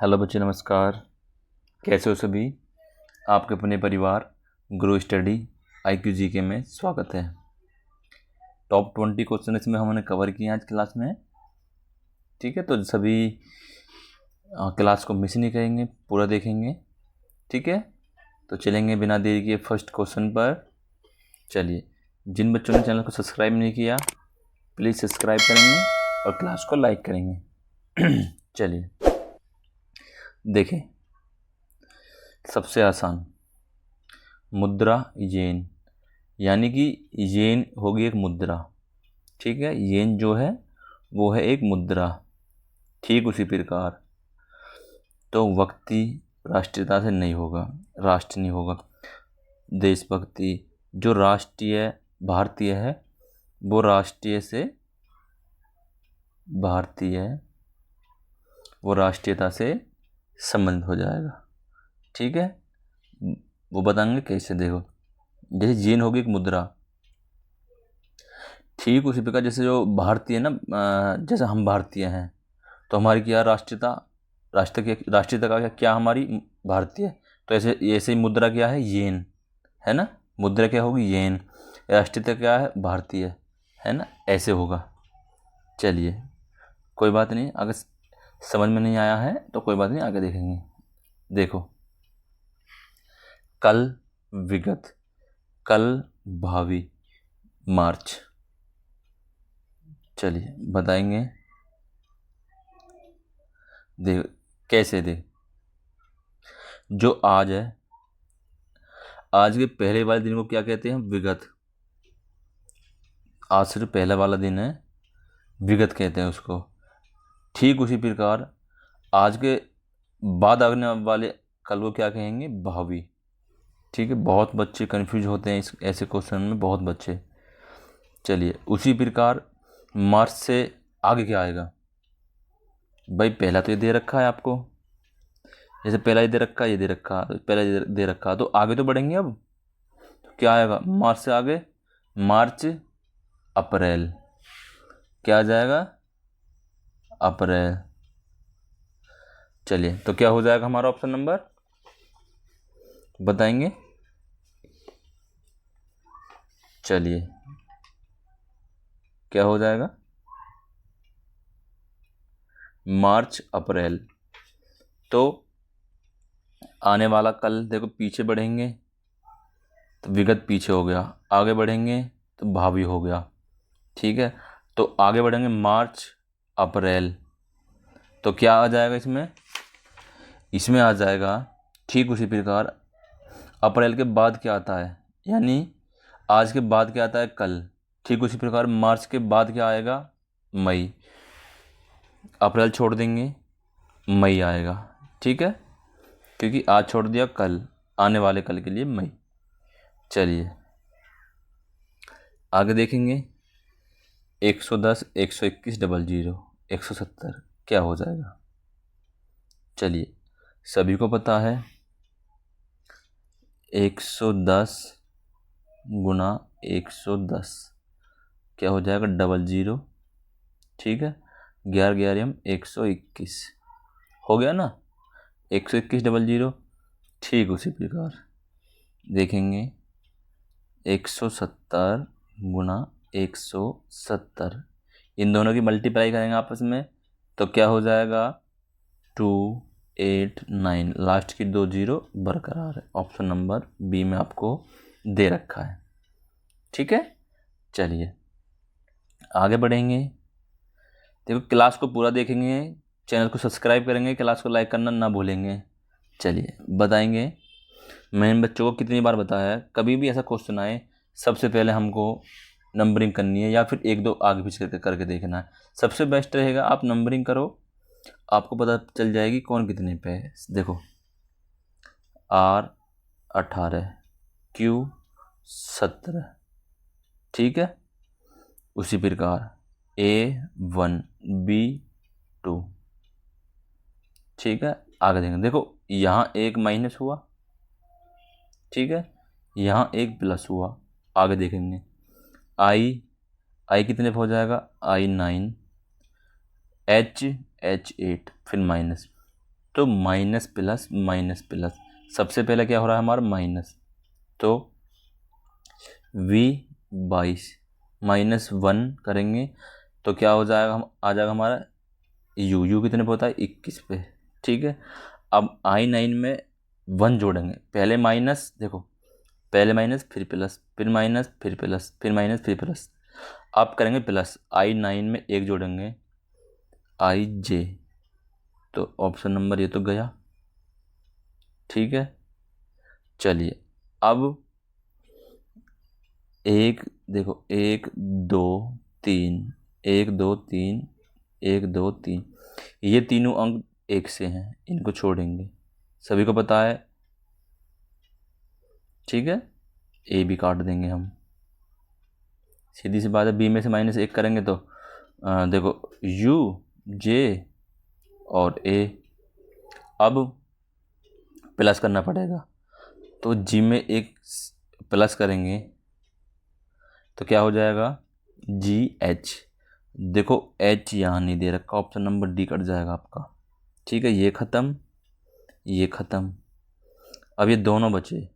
Hello बच्चे, नमस्कार। कैसे हो सभी? आपके अपने परिवार ग्रो स्टडी IQ GK में स्वागत है। टॉप 20 क्वेश्चन इसमें हमने कवर किए आज क्लास में। ठीक है, तो सभी क्लास को मिस नहीं करेंगे, पूरा देखेंगे। ठीक है, तो चलेंगे बिना देरी के फर्स्ट क्वेश्चन पर। चलिए, जिन बच्चों ने चैनल को सब्सक्राइब नहीं किया प्लीज़ सब्सक्राइब करेंगे और क्लास को लाइक करेंगे। चलिए देखें, सबसे आसान मुद्रा येन, यानी कि येन होगी एक मुद्रा। ठीक है, येन जो है वो है एक मुद्रा। ठीक उसी प्रकार तो व्यक्ति राष्ट्रीयता से नहीं होगा, राष्ट्र नहीं होगा। देशभक्ति जो राष्ट्रीय भारतीय है वो राष्ट्रीय से भारतीय है, वो राष्ट्रीयता से संबंध हो जाएगा। ठीक है, वो बताएंगे कैसे। देखो, जैसे येन होगी एक मुद्रा, ठीक उसी प्रकार जैसे जो भारतीय ना, जैसे हम भारतीय हैं तो हमारी क्या राष्ट्रीयता, राष्ट्रीयता का क्या हमारी भारतीय। तो ऐसे ऐसे ही मुद्रा क्या है, येन है ना। मुद्रा क्या होगी, येन। राष्ट्रीयता क्या है, भारतीय है ना, ऐसे होगा। चलिए कोई बात नहीं, अगर समझ में नहीं आया है तो कोई बात नहीं, आगे देखेंगे। देखो, कल विगत, कल भावी, मार्च। चलिए बताएंगे। देख कैसे, देख जो आज है, आज के पहले वाले दिन को क्या कहते हैं, विगत। आज से जो पहला वाला दिन है विगत कहते हैं उसको। ठीक उसी प्रकार आज के बाद आने वाले कल को क्या कहेंगे, भावी। ठीक है, बहुत बच्चे कंफ्यूज होते हैं इस ऐसे क्वेश्चन में, बहुत बच्चे। चलिए उसी प्रकार मार्च से आगे क्या आएगा भाई, पहला तो ये दे रखा है आपको, जैसे पहला ये दे रखा है, ये दे रखा, पहला ये दे रखा, तो आगे तो बढ़ेंगे। अब तो क्या आएगा मार्च से आगे, मार्च अप्रैल, क्या आ जाएगा, अप्रैल। चलिए तो क्या हो जाएगा हमारा ऑप्शन नंबर, बताएंगे। चलिए क्या हो जाएगा, मार्च अप्रैल। तो आने वाला कल देखो, पीछे बढ़ेंगे तो विगत पीछे हो गया, आगे बढ़ेंगे तो भावी हो गया। ठीक है, तो आगे बढ़ेंगे मार्च अप्रैल, तो क्या आ जाएगा इसमें, इसमें आ जाएगा ठीक उसी प्रकार अप्रैल के बाद क्या आता है, यानी आज के बाद क्या आता है, कल। ठीक उसी प्रकार मार्च के बाद क्या आएगा, मई। अप्रैल छोड़ देंगे, मई आएगा। ठीक है, क्योंकि आज छोड़ दिया, कल आने वाले कल के लिए मई। चलिए आगे देखेंगे। 110, 121, 00, 170 क्या हो जाएगा। चलिए सभी को पता है 110 गुना 110 क्या हो जाएगा, 00। ठीक है, 11 11 121 हो गया ना, 121 00। ठीक उसी प्रकार देखेंगे 170 गुना 170, इन दोनों की मल्टीप्लाई करेंगे आपस में तो क्या हो जाएगा, 289। लास्ट की 2 0 बरकरार है। ऑप्शन नंबर बी में आपको दे रखा है। ठीक है, चलिए आगे बढ़ेंगे। देखो क्लास को पूरा देखेंगे, चैनल को सब्सक्राइब करेंगे, क्लास को लाइक करना ना भूलेंगे। चलिए बताएंगे। मैंने बच्चों को कितनी बार बताया है, कभी भी ऐसा क्वेश्चन आए सबसे पहले हमको नंबरिंग करनी है या फिर एक दो आगे पीछे करके देखना है। सबसे बेस्ट रहेगा आप नंबरिंग करो, आपको पता चल जाएगी कौन कितने पे है। देखो R 18, Q 17। ठीक है, उसी प्रकार A1 B2। ठीक है, आगे देखेंगे। देखो यहाँ एक माइनस हुआ, ठीक है, यहाँ एक प्लस हुआ। आगे देखेंगे आई कितने पे हो जाएगा, I9, H 8 फिर माइनस। तो माइनस प्लस माइनस प्लस, सबसे पहले क्या हो रहा है हमारा माइनस, तो v22 -1 करेंगे तो क्या हो जाएगा, हम आ जाएगा हमारा u कितने पे होता है 21 पे। ठीक है, अब i9 में 1 जोड़ेंगे, पहले माइनस, देखो पहले माइनस फिर प्लस, फिर माइनस फिर प्लस, फिर माइनस फिर प्लस, अब करेंगे प्लस, i9 में 1 जोड़ेंगे ij, तो ऑप्शन नंबर ये तो गया। ठीक है, चलिए अब देखो 1 2 3, 1 2 3, 1 2 3, ये तीनों अंक 1 से हैं, इनको छोड़ेंगे, सभी को पता है। ठीक है, ए भी काट देंगे हम, सीधी सी बात है, बी में से -1 करेंगे तो देखो यू जे और ए, अब प्लस करना पड़ेगा, तो जी में एक प्लस करेंगे तो क्या हो जाएगा जी एच, देखो एच यहाँ नहीं दे रखा, ऑप्शन नंबर डी कट जाएगा आपका। ठीक है, ये ख़त्म, ये ख़त्म, अब ये दोनों बचे,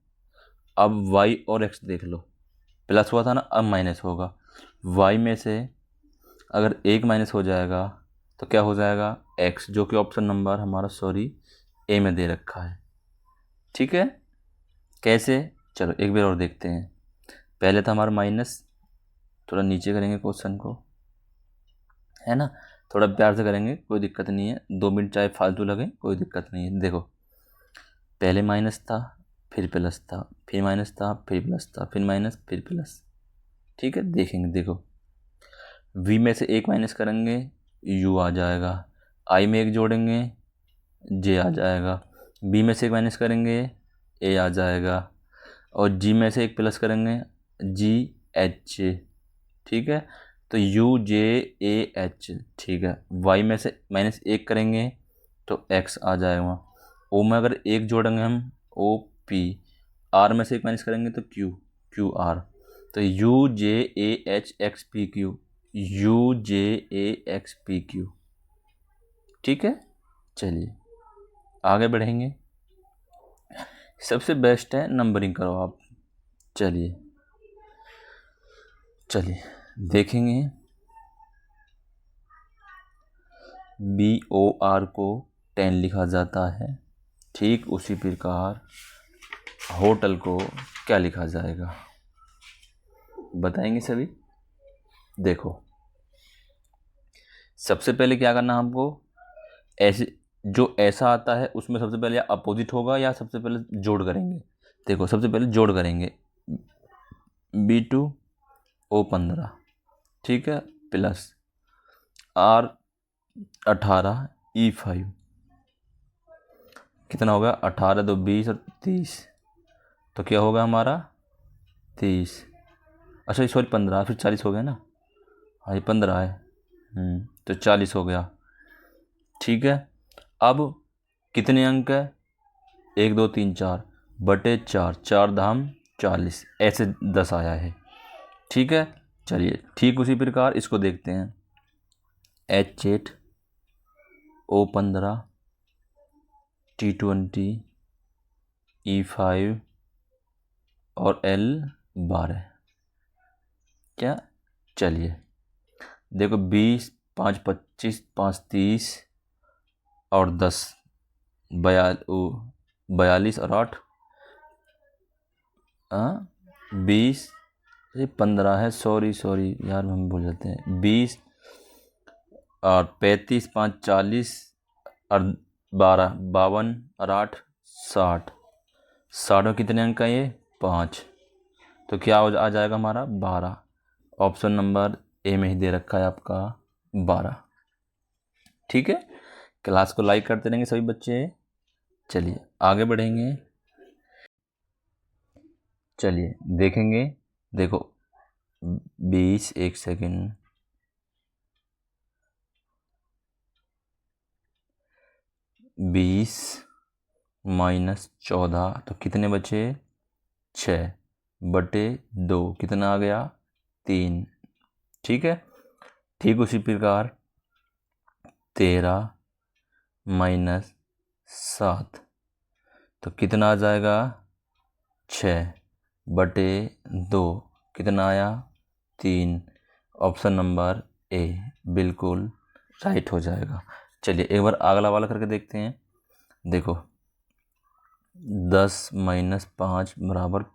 अब y और x देख लो, प्लस हुआ था ना, अब माइनस होगा, y में से अगर 1 माइनस हो जाएगा तो क्या हो जाएगा x, जो कि ऑप्शन नंबर हमारा ए में दे रखा है। ठीक है, कैसे, चलो एक बार और देखते हैं, पहले था हमारा माइनस, थोड़ा नीचे करेंगे क्वेश्चन को, है ना, थोड़ा प्यार से करेंगे, कोई दिक्कत नहीं है, 2 मिनट चाहे फालतू लगे कोई दिक्कत नहीं है। देखो पहले माइनस था, फिर प्लस था, फिर माइनस था, फिर प्लस था, फिर माइनस, फिर प्लस। ठीक है, देखेंगे, देखो v में से 1 माइनस करेंगे u आ जाएगा, i में 1 जोड़ेंगे j आ जाएगा, b में से 1 माइनस करेंगे a आ जाएगा, और g में से 1 प्लस करेंगे g h। ठीक है, तो u j a h। ठीक है, y में से -1 करेंगे तो x आ जाएगा, o में अगर 1 जोड़ेंगे हम o p, r में से 1 माइनस करेंगे तो q r, तो u j a h x p q, u j a x p q। ठीक है, चलिए आगे बढ़ेंगे, सबसे बेस्ट है नंबरिंग करो आप। चलिए देखेंगे, BOR को 10 लिखा जाता है, ठीक उसी प्रकार होटल को क्या लिखा जाएगा, बताएंगे सभी। देखो सबसे पहले क्या करना हमको, ऐसे जो ऐसा आता है उसमें सबसे पहले या अपोजिट होगा या सबसे पहले जोड़ करेंगे। देखो सबसे पहले जोड़ करेंगे, B2 O15, ठीक है, प्लस R18 E5, कितना होगा 18 2 20 और 30, तो क्या होगा हमारा 30, अच्छा सॉरी 15, फिर 40 हो गया ना, हाँ ये 15 है, तो 40 हो गया। ठीक है, अब कितने अंक है 1 2 3 4 बटे 4, 4 धाम 40, ऐसे 10 आया है। ठीक है, चलिए ठीक उसी प्रकार इसको देखते हैं, H8 O15 T20 E5 और L12, क्या, चलिए देखो 20 5 25 5 30 और 10 42 और 8 20, 15 है, सॉरी यार हम भूल जाते हैं, 20 और 35 5 40 और 12 52 और 8 60, 60 में कितने अंक का ये 5, तो क्या आ जाएगा हमारा 12, ऑप्शन नंबर ए में ही दे रखा है आपका 12। ठीक है, क्लास को लाइक करते रहेंगे सभी बच्चे। चलिए आगे बढ़ेंगे, चलिए देखेंगे, देखो 20 एक सेकेंड, 20 माइनस 14, तो कितने बचे 6 बटे 2, कितना आ गया 3। ठीक है, ठीक उसी प्रकार 13 माइनस 7, तो कितना आ जाएगा 6/2, कितना आया 3। ऑप्शन नंबर ए बिल्कुल राइट हो जाएगा। चलिए एक बार अगला वाला करके देखते हैं। देखो 10 - 5 =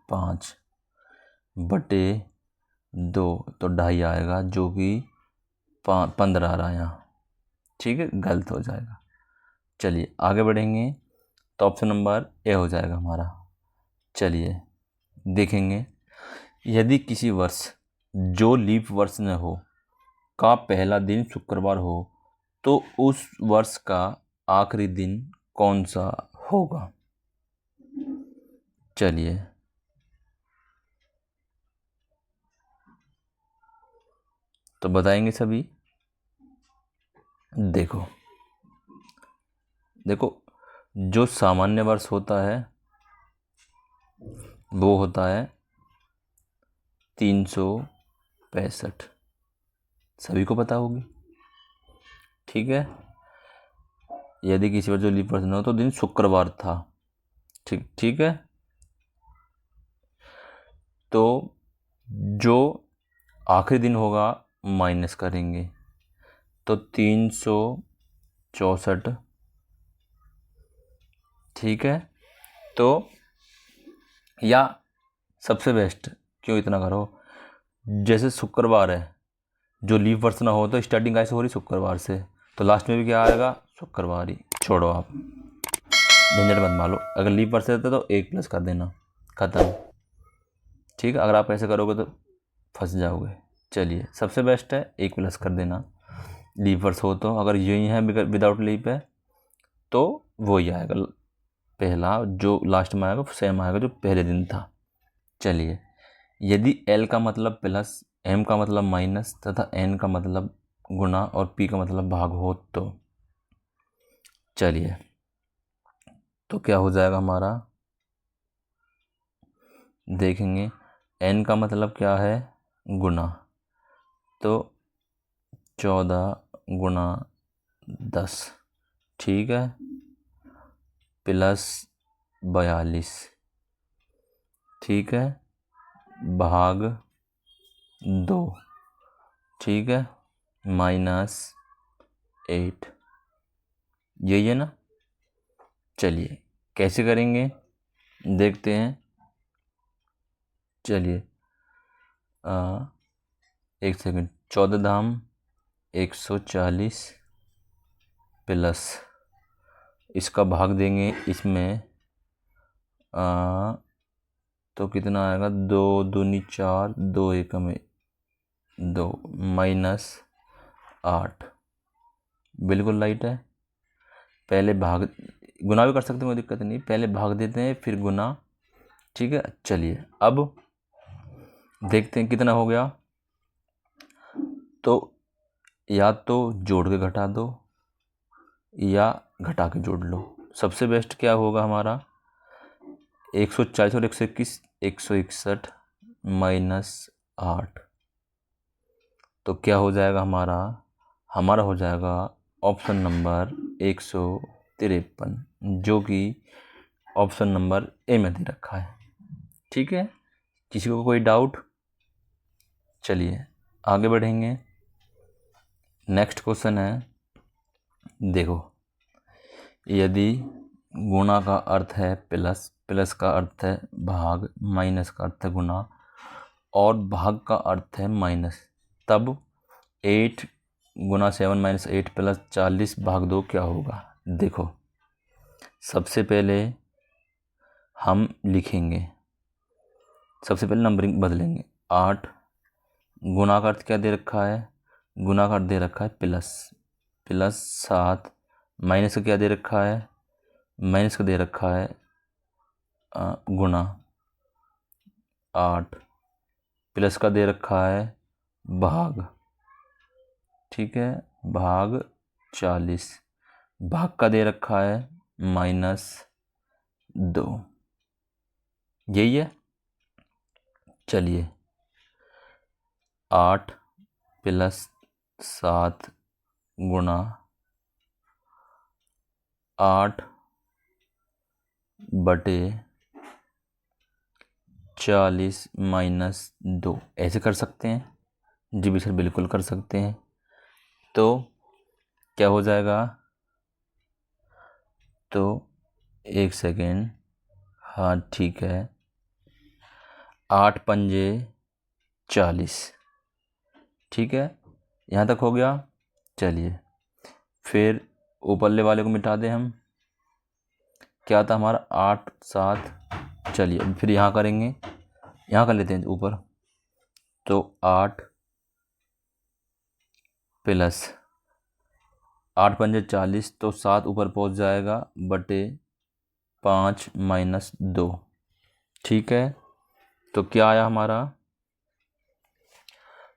5/2, तो 2.5 आएगा, जो कि 15 आ रहा है यहाँ। ठीक है, गलत हो जाएगा। चलिए आगे बढ़ेंगे, तो ऑप्शन नंबर ए हो जाएगा हमारा। चलिए देखेंगे, यदि किसी वर्ष जो लीप वर्ष न हो का पहला दिन शुक्रवार हो तो उस वर्ष का आखिरी दिन कौन सा होगा। चलिए तो बताएंगे सभी। देखो जो सामान्य वर्ष होता है वो होता है 365, सभी को पता होगी। ठीक है, यदि किसी वर्ष जो लीप वर्ष न हो तो दिन शुक्रवार था। ठीक है, तो जो आखिरी दिन होगा माइनस करेंगे, तो 364। ठीक है, तो या सबसे बेस्ट क्यों इतना करो, जैसे शुक्रवार है, जो लीप वर्ष ना हो तो स्टार्टिंग कैसे हो रही शुक्रवार से, तो लास्ट में भी क्या आएगा शुक्रवार ही। छोड़ो, आप झंझट मत मारो, अगर लीप वर्ष रहता तो 1 प्लस कर देना, खत्म। ठीक है, अगर आप ऐसे करोगे तो फंस जाओगे। चलिए सबसे बेस्ट है 1 प्लस कर देना, लीप वर्ष हो तो। अगर यही है विदाउट लीप है तो वही आएगा, पहला जो लास्ट में आएगा सेम आएगा जो पहले दिन था। चलिए, यदि L का मतलब प्लस, M का मतलब माइनस तथा N का मतलब गुना और P का मतलब भाग हो तो चलिए तो क्या हो जाएगा हमारा, देखेंगे। N का मतलब क्या है गुना, तो 14 × 10, ठीक है, प्लस 42, ठीक है, भाग 2, ठीक है, -8, यही है ना। चलिए कैसे करेंगे देखते हैं। चलिए 1 सेकंड, 14 धाम 140 प्लस इसका भाग देंगे इसमें, तो कितना आएगा 2 दूनी 4, 2 एकम 2, -8, बिल्कुल राइट है। पहले भाग, गुना भी कर सकते हैं, कोई दिक्कत नहीं, पहले भाग देते हैं फिर गुना। ठीक है, चलिए अब देखते हैं कितना हो गया। तो या तो जोड़ के घटा दो या घटा के जोड़ लो। सबसे बेस्ट क्या होगा हमारा 140 और 121, 161 -8, तो क्या हो जाएगा हमारा हो जाएगा ऑप्शन नंबर 153, जो कि ऑप्शन नंबर ए में दे रखा है। ठीक है, किसी को कोई डाउट। चलिए आगे बढ़ेंगे, नेक्स्ट क्वेश्चन है। देखो, यदि गुणा का अर्थ है प्लस, प्लस का अर्थ है भाग, माइनस का अर्थ है गुना और भाग का अर्थ है माइनस, तब 8 × 7 - 8 प्लस 40 भाग 2 क्या होगा। देखो सबसे पहले हम लिखेंगे, सबसे पहले नंबरिंग बदलेंगे। 8 गुणा का अर्थ क्या दे रखा है, गुणा का अर्थ दे रखा है प्लस 7 माइनस का क्या दे रखा है, माइनस का दे रखा है गुणा 8, प्लस का दे रखा है भाग, ठीक है, भाग 40, भाग का दे रखा है -2, यही है। चलिए 8 + 7 × 8 बटे 40 माइनस 2 ऐसे कर सकते हैं। जी भी सर बिल्कुल कर सकते हैं। तो क्या हो जाएगा, तो एक सेकेंड, हाँ ठीक है, 8 पंजे 40, ठीक है, यहाँ तक हो गया। चलिए फिर ऊपरले वाले को मिटा दें हम, क्या था हमारा 8 7, चलिए फिर यहाँ करेंगे, यहाँ कर लेते हैं ऊपर, तो 8 प्लस 8 पंजे 40, तो 7 ऊपर पहुँच जाएगा बटे 5 माइनस 2, ठीक है। तो क्या आया हमारा,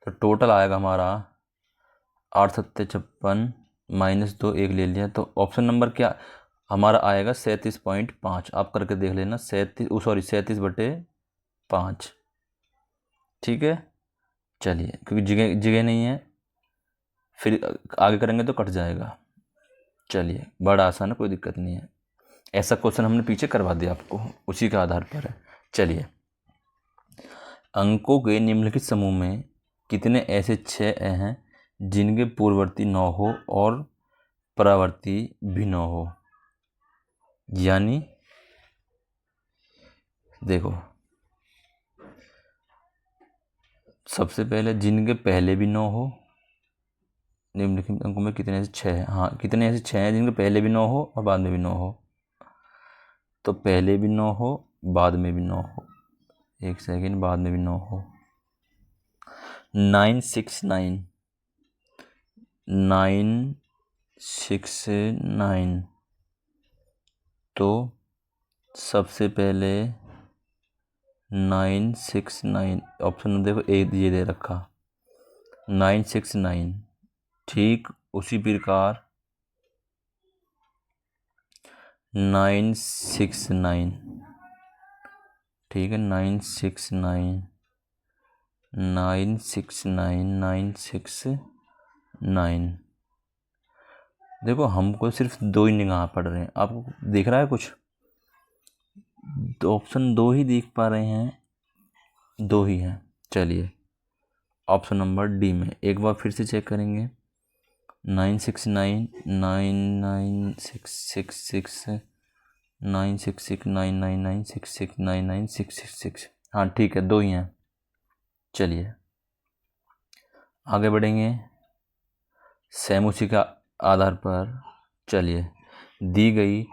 तो टोटल आएगा हमारा 8 सत्ते 56 माइनस 2, एक ले लिया, तो ऑप्शन नंबर क्या हमारा आएगा 37.5। आप करके देख लेना, 37 बटे 5, ठीक है। चलिए क्योंकि जगह जगह नहीं है, फिर आगे करेंगे तो कट जाएगा। चलिए बड़ा आसान है, कोई दिक्कत नहीं है। ऐसा क्वेश्चन हमने पीछे करवा दिया आपको, उसी के आधार पर है। चलिए, अंकों के निम्नलिखित समूह में कितने ऐसे 6 हैं जिनके पूर्ववर्ती 9 हो और परावर्ती भी 9 हो। यानी देखो, सबसे पहले जिनके पहले भी 9 हो, निम्नलिखित अंकों में कितने ऐसे 6 हैं, हाँ कितने ऐसे 6 हैं जिनके पहले भी 9 हो और बाद में भी 9 हो। तो पहले भी 9 हो, बाद में भी 9 हो, एक सेकेंड, बाद में भी 9 हो। 969 969, तो सबसे पहले 969 ऑप्शन में देखो, एक ये दे रखा 969, ठीक उसी प्रकार 969, ठीक है 969 969 969। देखो हमको सिर्फ 2 ही निगाह पड़ रहे हैं, आपको दिख रहा है कुछ, तो ऑप्शन 2 ही देख पा रहे हैं, 2 ही हैं। चलिए ऑप्शन नंबर डी में एक बार फिर से चेक करेंगे, 969 99666 966 999 6699 666, हाँ ठीक है 2 ही हैं। चलिए आगे बढ़ेंगे सेम उसी का आधार पर। चलिए, दी गई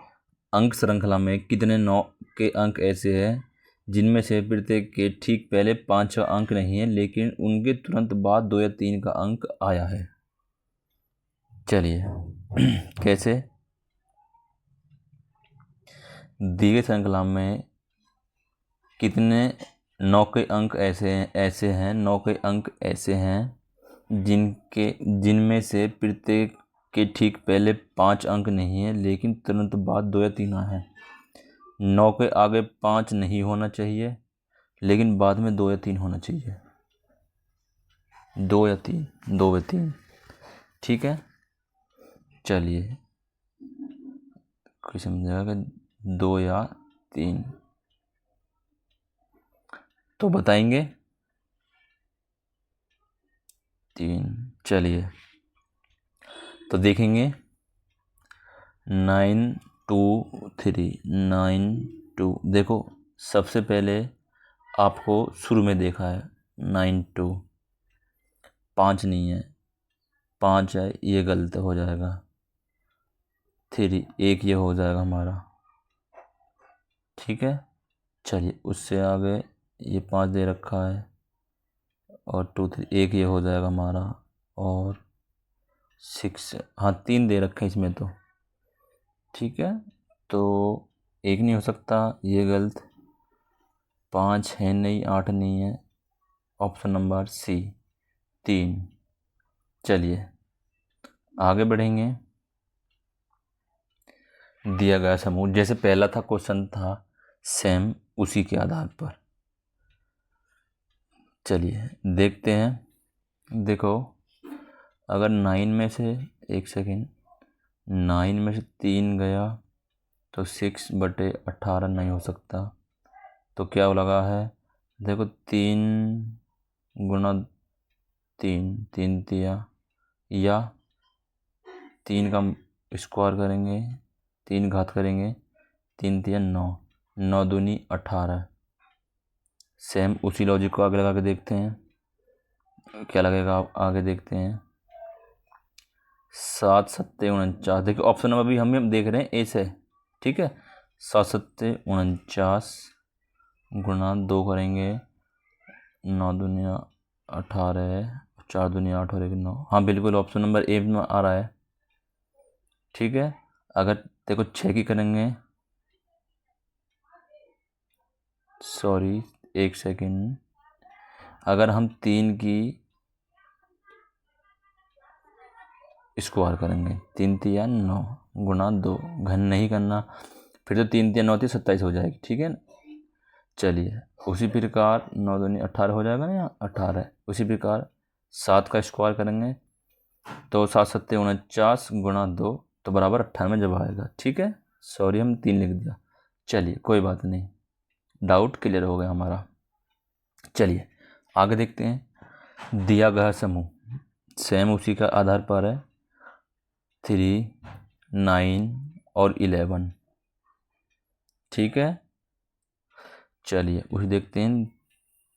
अंक श्रृंखला में कितने 9 के अंक ऐसे हैं जिनमें से प्रत्येक के ठीक पहले 5 अंक नहीं है लेकिन उनके तुरंत बाद 2 या 3 का अंक आया है। चलिए कैसे, दी गई श्रृंखला में कितने 9 के अंक ऐसे हैं 9 के अंक ऐसे हैं जिनमें से प्रत्येक के ठीक पहले 5 अंक नहीं है लेकिन तुरंत बाद 2 या 3 हैं। 9 के आगे 5 नहीं होना चाहिए लेकिन बाद में 2 या 3 होना चाहिए, 2 या 3, 2 या 3, ठीक है। चलिए कोई समझेगा कि 2 या 3, तो बताएंगे 3। चलिए तो देखेंगे 9 2 3 9 2, देखो सबसे पहले आपको शुरू में देखा है 9 2, 5 नहीं है, 5 है, ये गलत हो जाएगा, 3 एक ये हो जाएगा हमारा, ठीक है। चलिए उससे आगे ये 5 दे रखा है और 2 3 एक ये हो जाएगा हमारा, और 6, हाँ 3 दे रखे हैं इसमें, तो ठीक है, तो एक नहीं हो सकता, ये गलत, 5 है नहीं, 8 नहीं है, ऑप्शन नंबर सी 3। चलिए आगे बढ़ेंगे, दिया गया समूह जैसे पहला था क्वेश्चन था सेम उसी के आधार पर। चलिए देखते हैं, देखो अगर 9 में से, एक सेकेंड, 9 में से 3 गया तो 6/18 नहीं हो सकता, तो क्या लगा है, देखो 3 गुना 3, 3 तिया, या 3 का स्क्वायर करेंगे, 3 घात करेंगे, 3 तिया 9, 9 दूनी 18। सेम उसी लॉजिक को आगे लगा के देखते हैं क्या लगेगा, आप आगे देखते हैं। 7 सत्ते 49, देखिए ऑप्शन नंबर भी हम देख रहे हैं ए से, ठीक है। 7 सत्ते 49 गुणा 2 करेंगे, 9 दुनिया 18, 4 दुनिया 8 और 1 9। हाँ बिल्कुल ऑप्शन नंबर ए में आ रहा है, ठीक है। अगर देखो 6 की करेंगे, सॉरी 1 सेकेंड, अगर हम 3 की स्क्वायर करेंगे, 3 तिया 9 गुणा 2, घन नहीं करना, फिर तो 3 तिया 9 थी 27 हो जाएगी, ठीक है। चलिए उसी प्रकार 9 दूनी 18 हो जाएगा ना, यहाँ 18। उसी प्रकार 7 का स्क्वायर करेंगे, तो 7 सत्ते 49 गुणा 2, तो बराबर 98 जब आएगा, ठीक है। सॉरी हम 3 लिख दिया, चलिए कोई बात नहीं, डाउट क्लियर हो गया हमारा। चलिए आगे देखते हैं। दिया गया समूह सेम उसी का आधार पर है, 3, 9 और 11, ठीक है। चलिए उसे देखते हैं।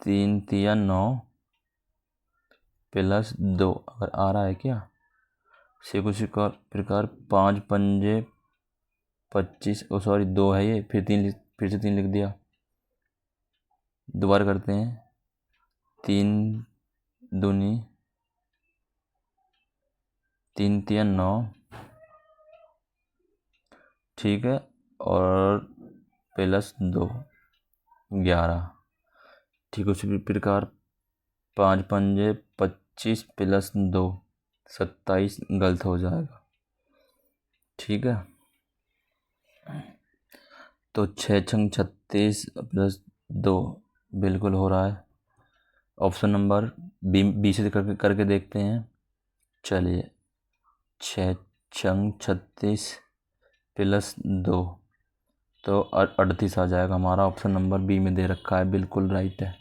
3 तिया 9 प्लस 2 अगर आ रहा है क्या, से कुछ प्रकार 5 पंजे 25, ओ सॉरी 2 है ये, फिर से 3 लिख दिया। दोबारा करते हैं, 3 दूनी 3 तिया 9, ठीक है, और प्लस 2 11, ठीक है। उसी प्रकार 5 पंजे 25 प्लस 2 27, गलत हो जाएगा, ठीक है। तो 6 छंग 36 प्लस 2 बिल्कुल हो रहा है। ऑप्शन नंबर बी से करके देखते हैं। चलिए 6 छंग 36 प्लस 2, तो 38 आ जाएगा हमारा। ऑप्शन नंबर बी में दे रखा है, बिल्कुल राइट है,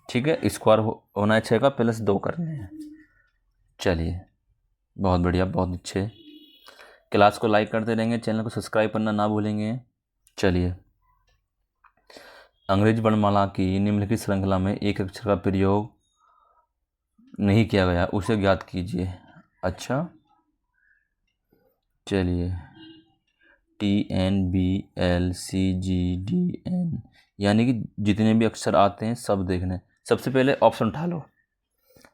ठीक है। स्क्वायर होना है 6 का, प्लस 2 करने हैं। चलिए बहुत बढ़िया, बहुत अच्छे। क्लास को लाइक करते रहेंगे, चैनल को सब्सक्राइब करना ना भूलेंगे। चलिए अंग्रेजी वर्णमाला की निम्नलिखित श्रृंखला में एक अक्षर का प्रयोग नहीं किया गया, उसे ज्ञात कीजिए। अच्छा चलिए TNBLCGDN, यानी कि जितने भी अक्षर आते हैं सब देखने। सबसे पहले ऑप्शन उठा लो,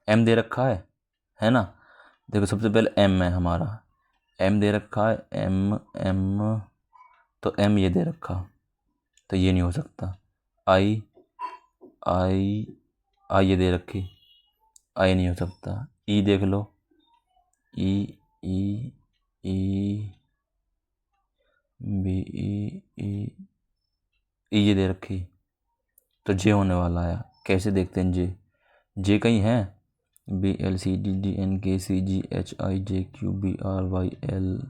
M दे रखा है ना। देखो सबसे पहले M है हमारा, M दे रखा है, M तो M ये दे रखा, तो ये नहीं हो सकता। I ये दे रखी, I नहीं हो सकता। E देख लो, E B E ये दे रखी, तो जे होने वाला है। कैसे देखते हैं जे कहीं है, BLCDDNKCGHIJQBRYL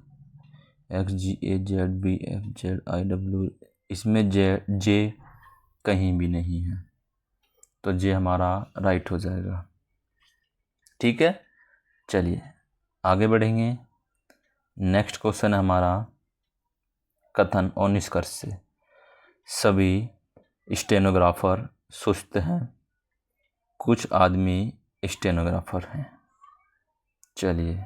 XGAZBFZIW, इसमें जे कहीं भी नहीं है, तो जे हमारा राइट हो जाएगा, ठीक है। चलिए आगे बढ़ेंगे। नेक्स्ट क्वेश्चन है हमारा कथन और निष्कर्ष से। सभी स्टेनोग्राफर सुस्त हैं, कुछ आदमी स्टेनोग्राफर हैं। चलिए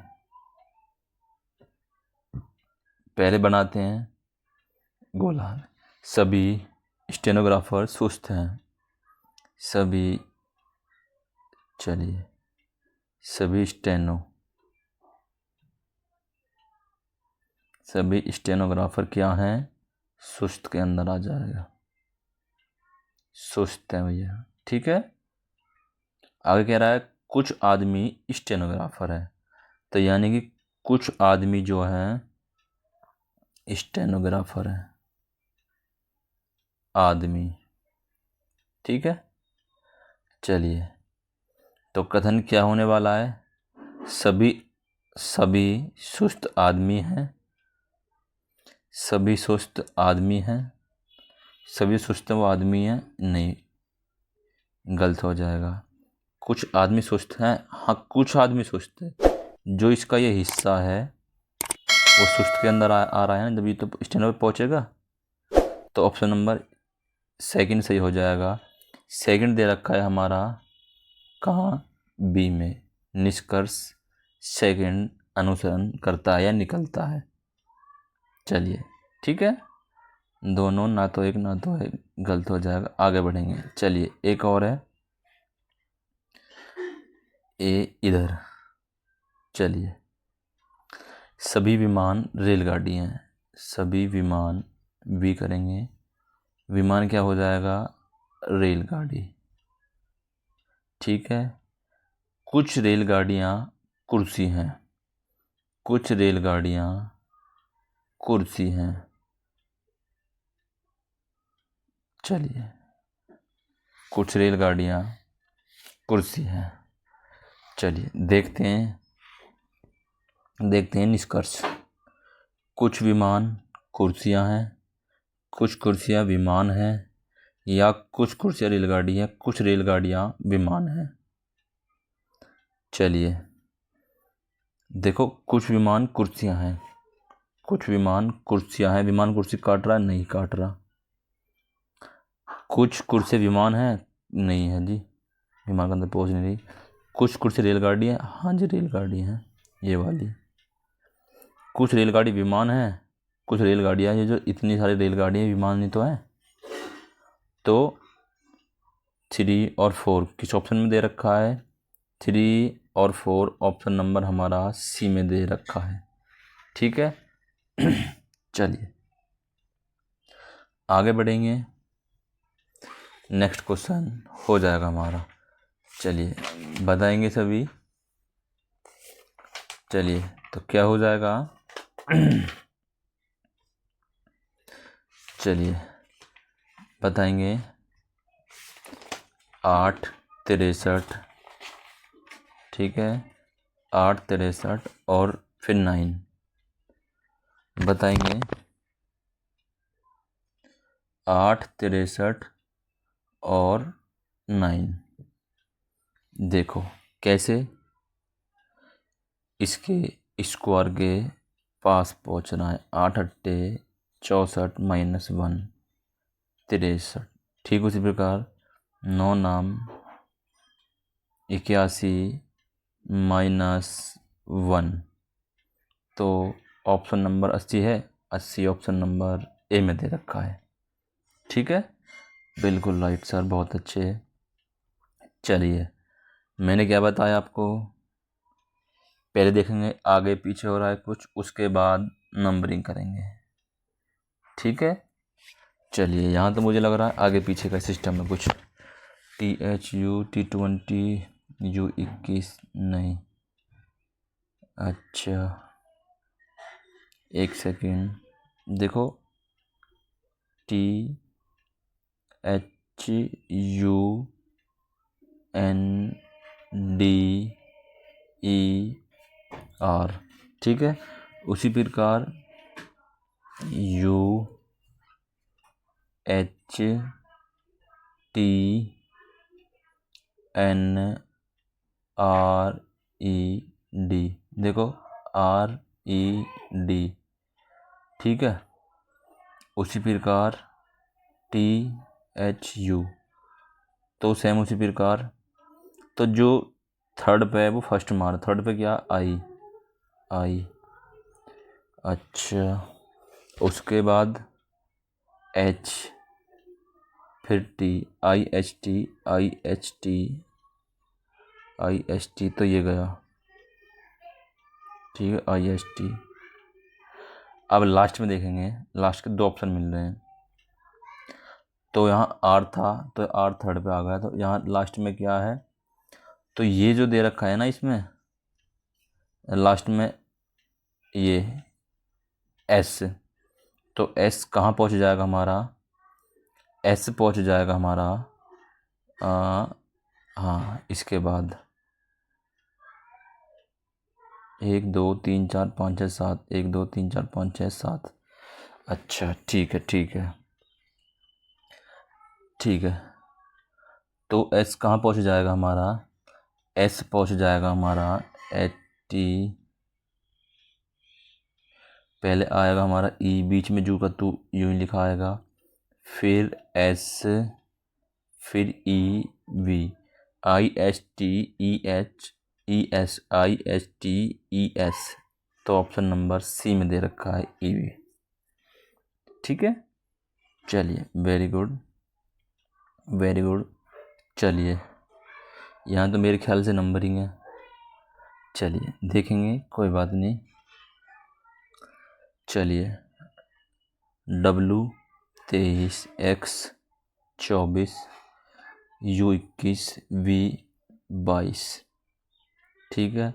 पहले बनाते हैं गोला। सभी स्टेनोग्राफर सुस्त हैं, सभी स्टेनोग्राफर क्या हैं, सुस्त के अंदर आ जाएगा, सुस्त है भैया, ठीक है। आगे कह रहा है कुछ आदमी स्टेनोग्राफर है, तो यानी कि कुछ आदमी जो हैं स्टेनोग्राफर है, आदमी, ठीक है। चलिए तो कथन क्या होने वाला है, सभी सुस्त आदमी हैं, सभी सुस्त आदमी हैं, सभी सुस्त वो आदमी हैं, नहीं, गलत हो जाएगा। कुछ आदमी सुस्त हैं, हाँ कुछ आदमी सुस्त है, जो इसका ये हिस्सा है वो सुस्त के अंदर आ रहा है ना, जब ये तो स्टैंडर्ड पे पहुँचेगा। तो ऑप्शन नंबर सेकंड सही हो जाएगा। सेकंड दे रखा है हमारा कहाँ, बी में। निष्कर्ष सेकंड अनुसरण करता है या निकलता है। चलिए ठीक है, दोनों ना तो एक ना तो एक गलत हो जाएगा। आगे बढ़ेंगे, चलिए एक और है, ए इधर। चलिए, सभी विमान रेलगाड़ी हैं, सभी विमान, बी करेंगे, विमान क्या हो जाएगा, रेलगाड़ी। ठीक है, कुछ रेलगाड़ियाँ कुर्सी हैं, कुछ रेलगाड़ियाँ कुर्सी हैं। चलिए, कुछ रेलगाड़ियाँ कुर्सी हैं। चलिए देखते हैं निष्कर्ष। कुछ विमान कुर्सियाँ हैं, कुछ कुर्सियाँ विमान हैं, या कुछ कुर्सियाँ रेलगाड़ी हैं, कुछ रेलगाड़ियाँ विमान हैं। चलिए देखो, कुछ विमान कुर्सियाँ हैं, कुछ विमान कुर्सियाँ हैं, विमान कुर्सी काट रहा है, नहीं काट रहा। कुछ कुर्सी विमान हैं, नहीं है जी, विमान के अंदर पहुँच नहीं रही। कुछ कुर्सी रेलगाड़ी है, हाँ जी रेलगाड़ी हैं ये वाली। कुछ रेलगाड़ी विमान हैं, कुछ रेलगाड़ियाँ, ये जो इतनी सारी रेलगाड़ियाँ विमान नहीं तो है। तो 3 और 4 किस ऑप्शन में दे रखा है, 3 और 4 ऑप्शन नंबर हमारा सी में दे रखा है। ठीक है चलिए आगे बढ़ेंगे, नेक्स्ट क्वेश्चन हो जाएगा हमारा। चलिए बताएंगे सभी। चलिए तो क्या हो जाएगा चलिए बताएंगे, 8 63, ठीक है, 8 63 और फिर 9 बताएंगे। 8 63 और 9 देखो कैसे इसके स्क्वायर के पास पहुंचना है। 8 अट्टे 64 -1 63। ठीक उसी प्रकार 9 नाम 81 -1, तो ऑप्शन नंबर 80 है, 80 ऑप्शन नंबर ए में दे रखा है। ठीक है, बिल्कुल राइट सर, बहुत अच्छे। चलिए मैंने क्या बताया आपको, पहले देखेंगे आगे पीछे हो रहा है कुछ, उसके बाद नंबरिंग करेंगे। ठीक है, चलिए यहाँ तो मुझे लग रहा है आगे पीछे का सिस्टम में कुछ। THU T20 U21 नहीं, अच्छा एक सेकेंड देखो, THUNDR, ठीक है, उसी प्रकार UHTNRED, देखो RED, ठीक है, उसी प्रकार THU, तो सेम उसी प्रकार। तो जो थर्ड पे है वो फर्स्ट मार, थर्ड पे क्या, आई, अच्छा उसके बाद H, फिर T, IHT, तो ये गया, ठीक है IHT। अब लास्ट में देखेंगे, लास्ट के 2 ऑप्शन मिल रहे हैं, तो यहाँ R था तो R थर्ड पे आ गया, तो यहाँ लास्ट में क्या है, तो ये जो दे रखा है ना इसमें लास्ट में ये S, तो S कहाँ पहुँच जाएगा हमारा, S पहुँच जाएगा हमारा हाँ इसके बाद 1 2 3 4 5 6 7, 1 2 3 4 5 6 7, अच्छा ठीक है ठीक है ठीक है। तो एस कहाँ पहुँच जाएगा हमारा, एस पहुँच जाएगा हमारा 80, पहले आएगा हमारा ई, बीच में जू का तू यूँ ही लिखा आएगा, फिर एस, फिर E V, I S T E H E S, I H T E S. तो ऑप्शन नंबर सी में दे रखा है ई वी। ठीक है, चलिए वेरी गुड वेरी गुड। चलिए यहाँ तो मेरे ख्याल से नंबरिंग है, चलिए देखेंगे, कोई बात नहीं। चलिए W 23, X 24, U 21, V 22, ठीक है।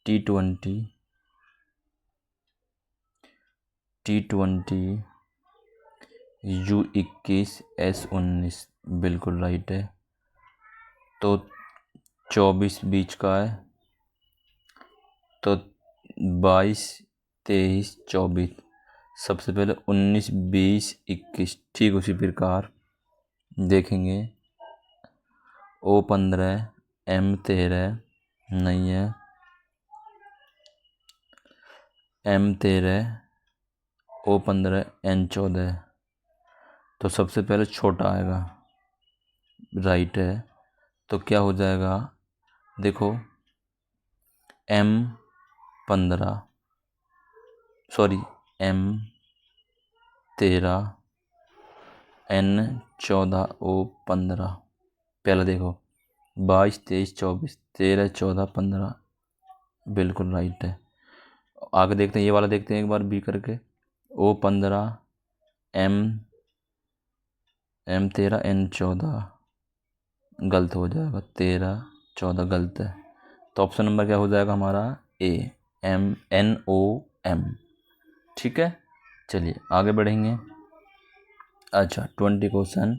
T20 U 21, S 19, बिल्कुल राइट है। तो 24 बीच का है, तो 22, 23, 24, सबसे पहले 19, 20, 21, ठीक उसी प्रकार देखेंगे। O15, M13 नहीं है, M13, O15, N14, तो सबसे पहले छोटा आएगा, राइट है। तो क्या हो जाएगा, देखो M15 sorry M13 N14 O15, पहले देखो 22, 23, 24, 13, 14, 15, बिल्कुल राइट है। आगे देखते हैं, ये वाला देखते हैं एक बार बी करके। O15 M13 N14, गलत हो जाएगा, 13, 14 गलत है। तो ऑप्शन नंबर क्या हो जाएगा हमारा, ए, NOM। ठीक है, चलिए आगे बढ़ेंगे। अच्छा 20 क्वेश्चन।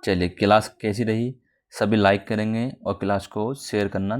चलिए क्लास कैसी रही, सभी लाइक करेंगे और क्लास को शेयर करना